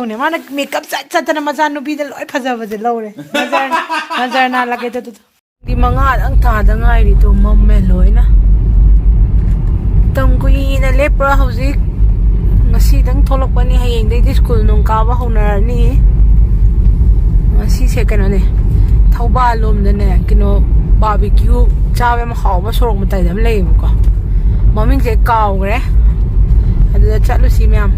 ꯈꯪꯅꯦ ꯃꯥꯅ ꯃꯦꯀꯞ ꯆꯠꯇꯅ ꯃꯆꯥꯅꯨꯄꯤꯗ ꯂꯣꯏ ꯐꯖꯕꯁꯦ ꯂꯧꯔꯦ ꯅꯖꯔ ꯅꯥꯜꯂꯛꯀꯦ ꯇꯨ ꯗꯤ ꯃꯉꯥꯗꯪ ꯇꯥꯗ ꯉꯥꯏꯔꯤꯗꯣ ꯃꯝꯃꯦ ꯂꯣꯏꯅ ꯃꯇꯝ ꯀꯨꯏꯅ ꯂꯦꯞꯄ꯭ꯔꯥ ꯍꯧꯖꯤꯛ ngasiदang tholokpani hayengdai school nong kaba honarani ngasi se kano ne Thauba lom da ne kino barbecue chawe ma hawba sorok ma tai dam lei ko maming je kawgre adu da chatlu si myam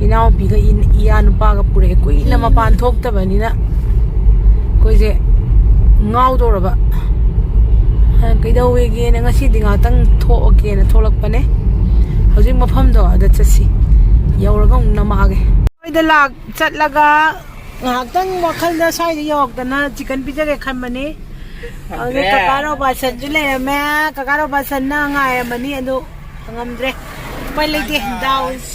inaw pi ga iya nu pa ga pure ko ina ma pan thok ta bani na ko je ngaw do ra ba kai da we ge ne ngasi dinga tang thok ge na tholak pa ne hojik mafam do ada chasi yauraga namage oida lak chatlaga ngaktan wakhal da sai de yok da na chicken pizza ge khamani age kakaro basan ju le me kakaro basan na ngai mani adu ngamdre pai leite daus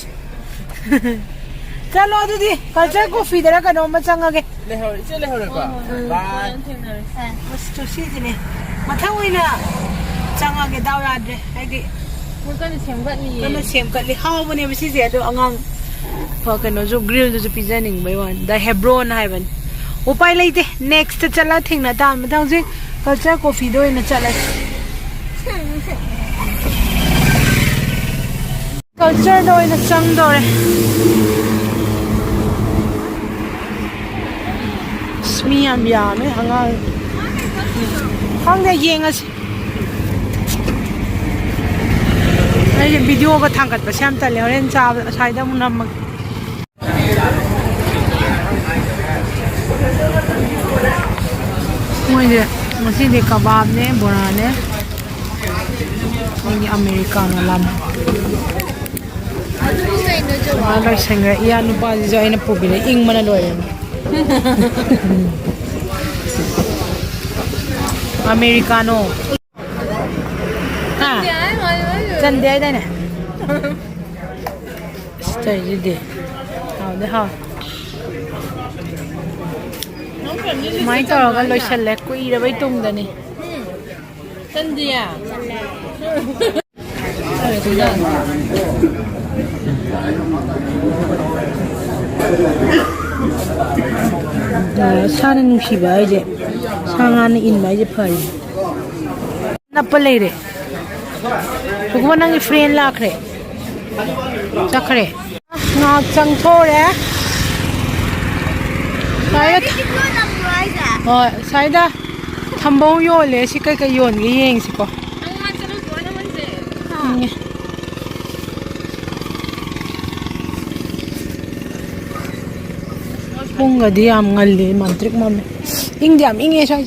chalo adu di culture coffee dara ka no ma changage le hore ba ba mas to si ne mathang oina changage daw yadre agi kana semkat li how bane bisi je do angang pa kano jo grill jo pizza ning bai wan da hebron hai ban upai leite next chala thingna dan madang ji culture coffee do ina chala culture do ina chang do re smi am ya me angang hang de yeng as ai video ko thangkat pa siam ta leren cha sai da mun nam moi de masi de kebab ne bora ne ini americano lam ala sangre ya nu pa jo ina pobile ing mana do americano ha chân đây đây này trời gì đi hào đấy hào máy tàu cái lối xe lẹt quỳ ra với tung đây này chân gì à sao nên nuôi bãi vậy sang ăn in bãi vậy phải nắp lấy đấy Bukan nang friend lah kre, cakre. Nak cangco le. Saya, oh saya dah thambau yo le, si kai kai yon ge yeng si ko. Bunga diam ngali mantrik mame. Ing diam ing esai.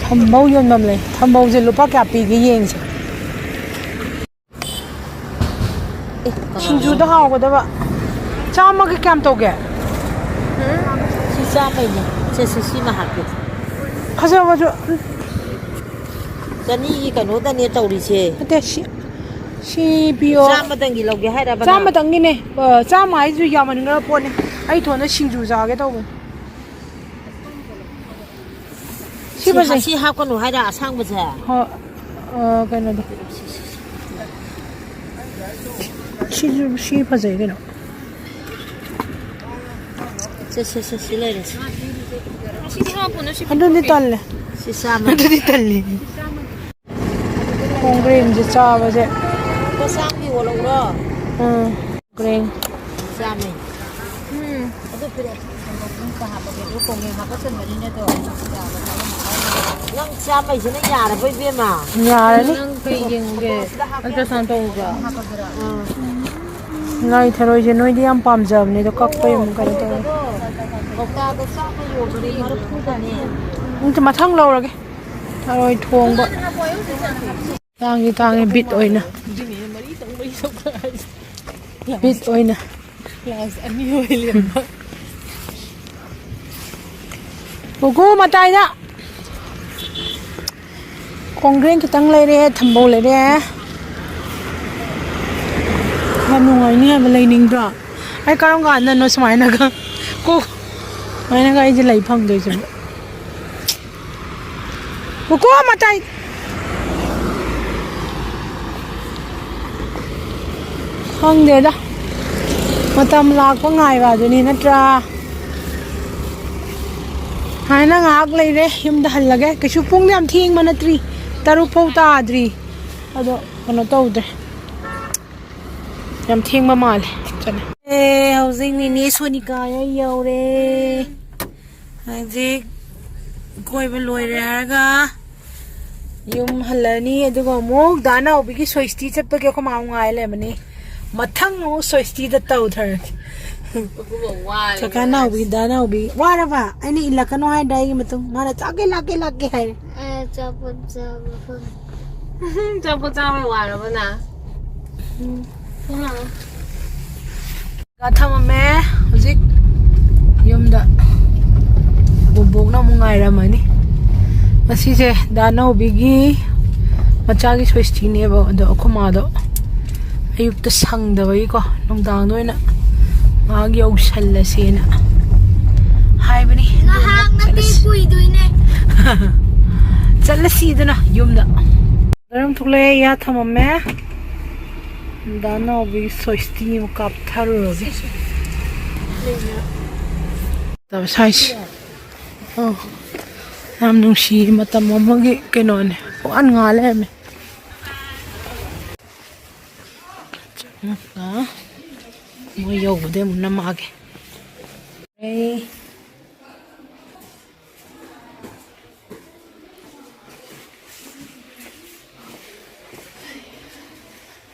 Thambau yon mam le thambau je lupa kya pi ge yeng se singju da haw ko da ba chama ge kam to ge si cha mai ne che si ma hak khaja ba jo tani gi kano da ne tawri che ate si bio chama dang gi log ge hai ra ba chama dang ni ne chama ai ju ya man nga po ne ai thona singju ja ge to si hap ko nu hai da sang ba cha ha cái nào đây si phajai cái nào si le re si ha ko no si anh đi tận le si sa ma anh đi tận le con green je cha ba je ko sang gi wo lo ro green sa mai adu pire ka ha ba ge ro ko nge ha ka chen ma ni ne to nang cha mai se na ya ra bai be ma nhà đấy nang kai yeng ge ultrasound to ga ngay thôi rồi nói đi ăn pam giờ này tôi cắt phải một cái thôi ta to sa ma yo ri ma ru thu da ne nhưng mà thăng lâu rồi cái rồi thuồng bận tang bịt oi nè bịt oi nè cô mà tay đó con green cái tăng lên đây thầm bầu lại đây làm nồi nè mà lấy nín ra ai cái ông gà nó smile nè cô mấy nó cái gì lấy phăng rồi chứ cô mà tay ꯈꯪꯗꯦꯗ ꯃꯇꯝ ꯂꯥꯛꯄ ꯉꯥꯏꯕ ꯑꯗꯨꯅꯤ ꯅꯠꯇ꯭ꯔꯥ ꯍꯥꯏꯅ ꯉꯥꯏꯍꯥꯛ ꯂꯩꯔꯦ ꯌꯨꯝꯗ ꯍꯜꯂꯒꯦ ꯀꯩꯁꯨ ꯄꯨꯡ ꯌꯥꯝ ꯊꯦꯡꯕ ꯅꯠꯇ꯭ꯔꯤ 6 ꯐꯥꯎ ꯇꯥꯗ꯭ꯔꯤ ꯑꯗꯣ ꯀꯩꯅꯣ ꯇꯧꯗ꯭ꯔꯦ ꯌꯥꯝ ꯊꯦꯡꯕ ꯃꯥꯜꯂꯦ ꯆꯠꯂꯦ ꯍꯧꯖꯤꯛ ꯅꯤꯅꯦ ꯁꯣꯅꯤꯀꯥ ꯌꯧꯔꯦ ꯍꯧꯖꯤꯛ ꯀꯣꯏꯕ ꯂꯣꯏꯔꯦ ꯍꯥꯏꯔꯒ ꯌꯨꯝ ꯍꯜꯂꯅꯤ ꯑꯗꯨꯒ ꯑꯃꯨꯛ ꯗꯥꯅꯥꯎꯕꯤꯒꯤ ꯁꯣꯏꯁꯇꯤ ꯆꯠꯄꯒꯤ ꯑꯩꯈꯣꯏ ꯃꯥ ꯉꯥꯏ ꯂꯩꯕꯅꯤ ꯃꯊꯪ ꯑꯃꯨꯛ ꯁꯣꯏꯁꯇꯤꯗ ꯇꯧꯊꯔꯅꯤ ꯆꯀꯥꯅꯥꯎꯕꯤ ꯗꯥꯅꯥꯎꯕꯤ ꯋꯥꯔꯕ ꯑꯩꯅ ꯏꯜꯂꯛꯀꯅꯣ ꯍꯥꯏꯗ꯭ꯔꯥ ꯑꯩꯒꯤ ꯃꯇꯨꯡ ꯃꯥꯅ ꯂꯥꯛꯀꯦ ꯍꯥꯏꯔꯦ ꯆꯥꯄꯣꯠ ꯆꯥꯕ ꯋꯥꯔꯕꯅ ꯊꯝꯃꯝꯃꯦ ꯍꯧꯖꯤꯛ ꯌꯨꯝꯗ ꯕꯣꯕꯣꯛꯅ ꯑꯃꯨꯛ ꯉꯥꯏꯔꯝꯃꯅꯤ ꯉꯁꯤꯁꯦ ꯗꯥꯅꯧꯕꯤꯒꯤ ꯃꯆꯥꯒꯤ ꯁꯣꯏꯁꯇꯤꯅꯦꯕ ꯑꯗꯣ ꯑꯩꯈꯣꯏ ꯃꯥꯗꯣ ꯑꯌꯨꯛꯇ ꯁꯪꯗꯕꯒꯤꯀꯣ ꯅꯨꯡꯗꯥꯡꯗ ꯑꯣꯏꯅ ꯉꯥꯏꯍꯥꯛ ꯌꯧꯁꯜꯂꯁꯦꯅ ꯍꯥꯏꯕꯅꯤ ꯆꯠꯂꯁꯤꯗꯅ ꯌꯨꯝꯗ ꯒꯔꯝ ꯊꯣꯛꯂꯛꯑꯦ ꯌꯥ ꯊꯝꯃꯝꯃꯦ ꯗꯥꯅꯧꯕꯤꯒꯤ ꯁꯣꯏꯁꯇꯤ ꯑꯃꯨꯛ ꯀꯥꯞꯊꯔꯨꯔꯒꯦ ꯁꯥꯏꯁ ꯌꯥꯝ ꯅꯨꯡꯁꯤ ꯃꯇꯝ ꯑꯃꯒꯤ ꯀꯩꯅꯣꯅꯦ ꯄꯨꯡꯉꯥꯟ ꯉꯥꯜ ꯂꯩꯔꯝꯃꯦ ꯆꯪꯉꯒ ꯃꯣꯏ ꯌꯧꯕꯗꯩ ꯑꯃꯨꯛ ꯅꯝꯃꯛꯑꯒꯦ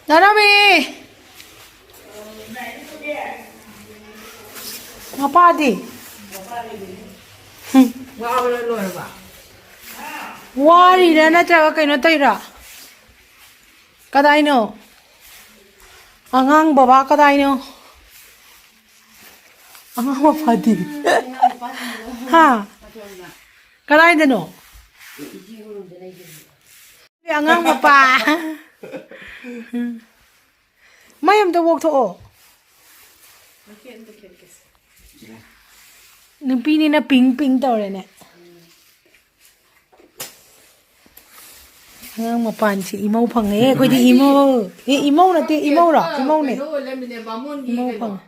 ꯗꯥꯅꯧꯕꯤ ꯃꯄꯥꯗꯤ ꯋꯥꯕꯅ ꯂꯣꯏꯔꯕ ꯋꯥꯔꯤꯔꯥ ꯅꯠꯇ꯭ꯔꯒ ꯀꯩꯅꯣ ꯇꯧꯔꯤꯔꯥ ꯀꯗꯥꯏꯅꯣ ꯑꯉꯥꯡ ꯕꯕꯥ ꯀꯗꯥꯏꯅꯣ ꯑꯉꯥꯡ ꯃꯄꯥꯗꯤ ꯍꯥ ꯀꯗꯥꯏꯗꯅꯣ ꯑꯉꯥꯡ ꯃꯄꯥ ꯃꯩ ꯑꯝꯇ ꯋꯣꯛꯊꯣꯛꯑꯣ ꯅꯨꯄꯤꯅꯤꯅ ꯄꯤꯡ ꯇꯧꯔꯦꯅꯦ ꯑꯉꯥꯡ ꯃꯄꯥꯟꯁꯤ ꯏꯃꯧ ꯐꯪꯉꯦ ꯑꯩꯈꯣꯏꯗꯤ ꯏꯃꯧ ꯅꯠꯇꯦ ꯏꯃꯧꯔꯣ ꯏꯃꯧꯅꯦ ꯏꯃꯧ ꯐꯪꯉꯦ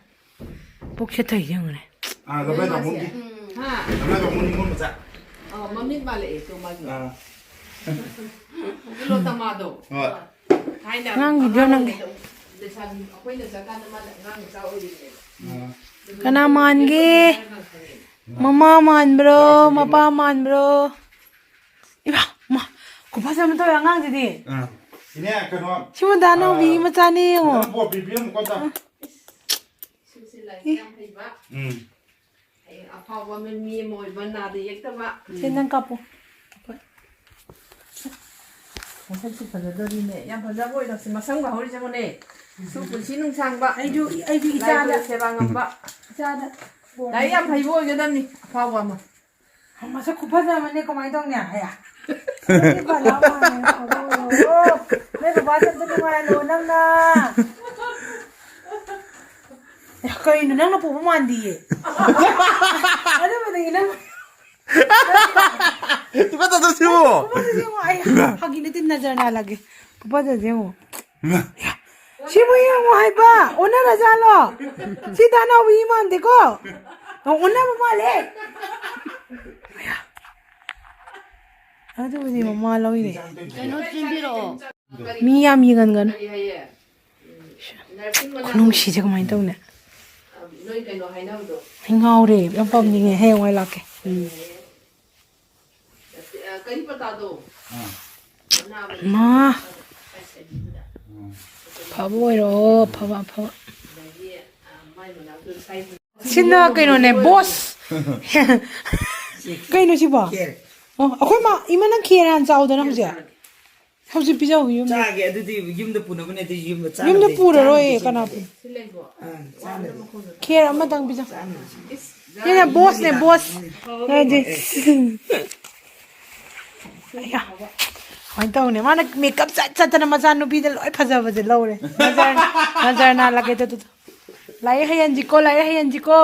ꯄꯨꯛꯁꯦ ꯊꯩ ꯌꯦꯡꯉꯨꯅꯦ ꯃꯃꯤꯠ ꯃꯥꯜꯂꯛꯑꯦ ꯇꯣ ꯃꯥꯒꯤ ꯀꯤꯂꯣ ꯇꯃꯥꯗꯣ ꯊꯥꯏꯅ ꯑꯩꯈꯣꯏꯅ ꯆꯠꯀꯥꯟꯗ ꯃꯥꯅ ꯑꯉꯥꯡ ꯃꯆꯥ ꯑꯣꯏꯔꯤꯅꯦꯕ ꯀꯅꯥ ꯃꯥꯟꯒꯦ ꯃꯃꯥ ꯃꯥꯟꯕ꯭ꯔꯣ ꯃꯄꯥ ꯃꯥꯟꯕ꯭ꯔോ ꯏꯃꯥ ꯈꯨꯐꯖ ꯑꯃ ꯇꯧꯋꯦ ꯑꯉꯥꯡꯁꯤꯗꯤ ꯁꯤꯕꯨ ꯗꯥꯅꯧꯕꯤ ꯃꯆꯥꯅꯦ ꯌꯦꯡꯉꯣ ꯑꯐꯥꯎꯕ ꯃꯤ ꯑꯃ ꯑꯣꯏꯕ ꯅꯥꯗ ꯌꯦꯛꯇꯕ ꯁꯤ ꯅꯪ ꯀꯥꯞꯄꯣ ꯃꯁꯛꯁꯨ ꯐꯖꯗꯣꯔꯤꯅꯦ ꯌꯥꯝ ꯐꯖꯕ ꯑꯣꯏꯔꯁꯤ ꯃꯁꯪꯒ ꯍꯧꯔꯤꯁꯦꯉꯣꯅꯦ ꯁꯨ ꯄꯨꯟꯁꯤ ꯅꯨꯡꯁꯥꯡꯕ ꯑꯩꯁꯨ ꯏꯆꯥꯗ ꯁꯦꯕꯥ ꯉꯝꯕ ꯏꯆꯥꯗ ꯂꯥꯏꯔꯤꯛ ꯌꯥꯝ ꯍꯩꯕ ꯑꯣꯏꯒꯗꯕꯅꯤ ꯑꯐꯥꯎꯕ ꯑꯃ ꯃꯁꯛ ꯈꯨꯐꯖ ꯑꯃꯅꯦ ꯀꯃꯥꯏꯅ ꯇꯧꯅꯤ ꯍꯌꯥ ꯅꯣꯏ ꯕꯕꯥꯁꯨ ꯑꯝꯇ ꯅꯨꯡꯉꯥꯏꯍꯜꯂꯣ ꯅꯪꯅ ꯀꯩꯅꯣ ꯅꯪꯅ ꯄꯣꯛꯄ ꯃꯥꯟꯗꯤꯌꯦ ꯑꯗꯨꯕꯨꯗꯤ ꯅꯪ ꯐꯥꯒꯤ ꯅꯠꯇꯦ ꯅꯖꯔ ꯅꯥꯜꯂꯒꯦ ꯈꯨꯐꯖꯁꯦ ꯌꯦꯡꯉꯣ ꯁꯤꯕꯨ ꯌꯦꯡꯉꯣ ꯍꯥꯏꯕ ꯑꯣꯟꯅꯔꯖꯥꯠꯂꯣ ꯁꯤ ꯗꯥꯅꯧꯕꯤ ꯃꯥꯟꯗꯦꯀꯣ ꯑꯣꯟꯅꯕ ꯃꯥꯜꯂꯦ ꯑꯗꯨꯕꯨꯗꯤ ꯃꯃꯥ ꯂꯧꯏꯅꯦ ꯀꯩꯅꯣ ꯆꯦꯟꯕꯤꯔꯛꯑꯣ ꯃꯤ ꯌꯥꯝ ꯌꯦꯡꯍꯟꯒꯅꯨ ꯈꯨꯅꯨꯡꯁꯤꯁꯦ ꯀꯃꯥꯏꯅ ꯇꯧꯅꯦ ꯅꯣꯏ ꯀꯩꯅꯣ ꯍꯥꯏꯅꯕꯗꯣ ꯑꯩ ꯉꯥꯎꯔꯦ ꯌꯥꯝ ꯄꯥꯝꯅꯤꯡꯉꯦ ꯍꯌꯦꯡꯋꯥꯏ ꯂꯥꯛꯀꯦ ꯀꯔꯤ ꯄꯇꯥꯗꯣ ꯃꯥ ꯐꯕ ꯑꯣꯏꯔꯣ ꯑꯐꯕ ꯁꯤꯅ ꯀꯩꯅꯣꯅꯦ ꯕꯣꯁ ꯀꯩꯅꯣ ꯁꯤꯕꯣ ꯑꯩꯈꯣꯏ ꯃꯥ ꯏꯃꯥ ꯅꯪ ꯈꯦꯔ ꯍꯥꯟꯅ ꯆꯥꯎꯗꯅ ꯍꯧꯖꯤꯛ ꯄꯤꯖꯧ ꯌꯨꯝꯗ ꯆꯥꯒꯦ ꯑꯗꯨꯗꯤ ꯌꯨꯝꯗ ꯄꯨꯅꯕ ꯅꯠꯇꯦ ꯌꯨꯝꯗ ꯄꯨꯔꯔꯣꯏ ꯀꯅꯥ ꯈꯦꯔ ꯑꯃꯇꯪ ꯄꯤꯖꯧ ꯁꯤꯅ ꯕꯣꯁꯅꯦ ꯕꯣꯁ ꯀꯃꯥꯏꯅ ꯇꯧꯅꯦ ꯃꯥꯅ ꯃꯦꯀꯞ ꯆꯠꯇꯅ ꯃꯆꯥꯅꯨꯄꯤꯗ ꯂꯣꯏ ꯐꯖꯕꯁꯦ ꯂꯧꯔꯦ ꯅꯖꯔ ꯅꯥꯜꯂꯒꯦ ꯑꯗꯨꯗꯣ ꯂꯥꯏꯔꯤꯛ ꯍꯩꯍꯟꯁꯤꯀꯣ ꯂꯥꯏꯔꯤꯛ ꯍꯩꯍꯟꯁꯤꯀꯣ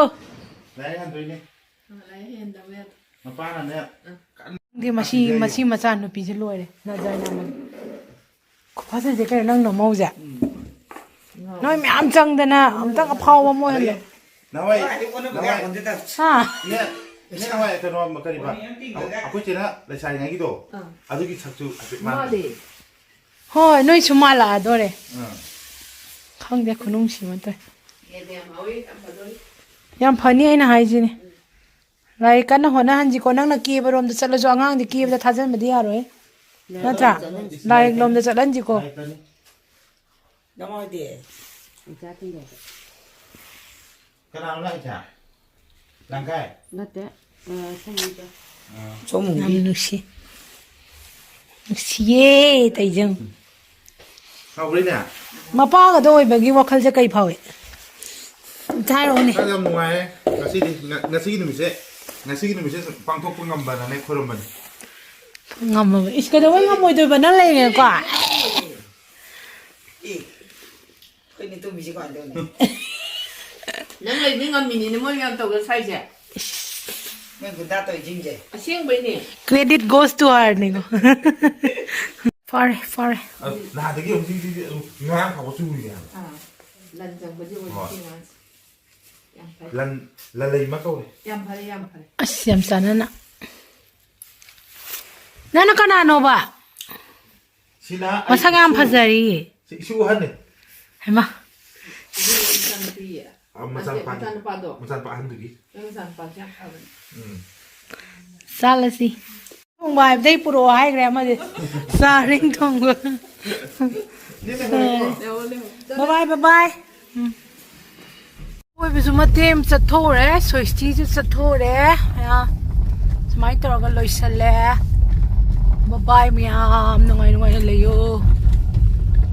ꯃꯁꯤ ꯃꯆꯥꯅꯨꯄꯤꯁꯦ ꯂꯣꯏꯔꯦ ꯅꯖꯔ ꯅꯥꯜꯂꯒꯦ ꯈꯨꯐꯖꯁꯦ ꯀꯩꯅꯣ ꯅꯪ ꯅꯃꯧꯁꯦ Nói mẹ am chăng đây nè, ông ta có phao mà mua hết. Nào vậy? Ha. Nè, nè nào vậy? Cái nó mà cái gì vậy? À, cuối trên á, lại xài ngay cái đồ. À, tôi cái sắc chú, à, Thôi, nói chung là đó đấy. Không để con ông xí mà thôi. Yam funny ai na hay gì nè. Lại cái nó hồi nãy anh chỉ có năng là kia vào rồi, để cho cho ngang thì kia để thay chân mà đi à rồi. Nó chả. Lại lom để cho anh chỉ có. Nó đi. cái nào nó lại chả? Làm cái? Nam nước xí. Nước xí tay chân. Không đấy nè. Mà ba cái đôi bagi wakal sẽ cây phơi. Thay rồi nè. Cái dòng ngoài ngày xí nó mình sẽ phăng thuốc phăng ngầm vào này khơi mình. Ngầm mà ít cái đó ngầm mồi tôi vẫn nó lên rồi quả. Cái này tôi bị gì còn đâu này. Nâng lên những ngầm mình nó mới làm tàu cái sai chứ. Mình cũng đã tôi chính vậy. Xiên bên này. Credit goes to her này cô. Fare. Là cái ông gì ngang không có chui gì à? Lần chẳng có gì mà lần lấy mất câu này. Yam phải. Siam sana na. Nana ka na no ba? Sina. Masa nga ang phagjare. Isuhan eh. Hema. Masan pahan lagi. Sala si. Không bài đây puro hai gram mà đi. Sa ring thong. Bye bye. Ôi bây giờ mà thêm sắt thô đấy, soi tí chút sắt thô đấy, à, mai tao có lôi xe lẹ, bye bye miam, nung ngày lấy yo.